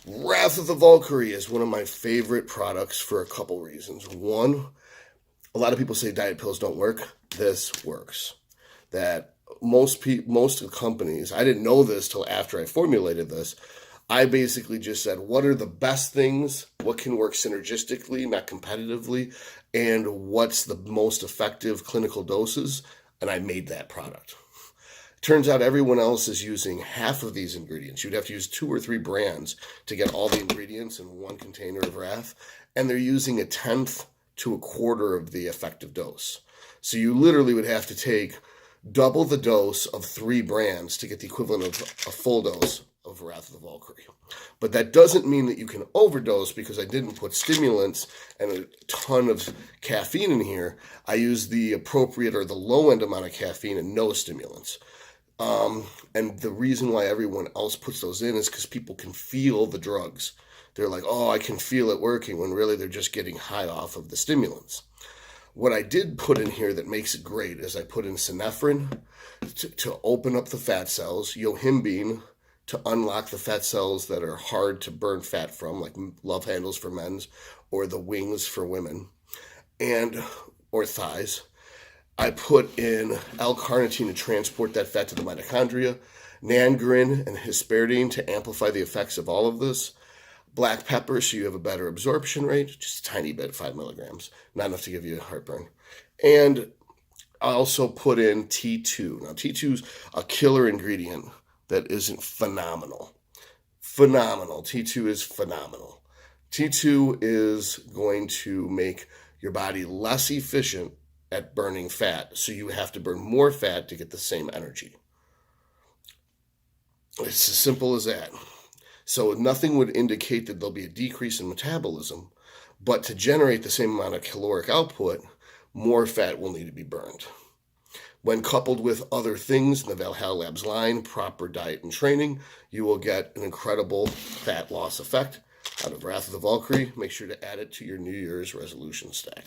Wrath of the Valkyrie is one of my favorite products for a couple reasons. One, a lot of people say diet pills don't work. This works. That most companies, I didn't know this till after I formulated this. I basically just said, what are the best things? What can work synergistically, not competitively? And what's the most effective clinical doses? And I made that product. Turns out everyone else is using half of these ingredients. You'd have to use 2 or 3 brands to get all the ingredients in one container of Wrath, and they're using a tenth to a quarter of the effective dose. So you literally would have to take double the dose of 3 brands to get the equivalent of a full dose of Wrath of the Valkyrie. But that doesn't mean that you can overdose, because I didn't put stimulants and a ton of caffeine in here. I used the appropriate or the low end amount of caffeine and no stimulants. And the reason why everyone else puts those in is because people can feel the drugs. They're like, oh, I can feel it working, when really they're just getting high off of the stimulants. What I did put in here that makes it great is I put in synephrine to open up the fat cells, yohimbine to unlock the fat cells that are hard to burn fat from, like love handles for men's or the wings for women, or thighs. I put in L-carnitine to transport that fat to the mitochondria, Nangarin and hesperidine to amplify the effects of all of this, black pepper so you have a better absorption rate, just a tiny bit, 5 milligrams, not enough to give you heartburn. And I also put in T2. Now, T2 is a killer ingredient that isn't phenomenal. Phenomenal. T2 is phenomenal. T2 is going to make your body less efficient at burning fat, so you have to burn more fat to get the same energy. It's as simple as that. So nothing would indicate that there'll be a decrease in metabolism, but to generate the same amount of caloric output, more fat will need to be burned. When coupled with other things in the Valhalla Labs line, proper diet and training, you will get an incredible fat loss effect out of Wrath of the Valkyrie. Make sure to add it to your New Year's resolution stack.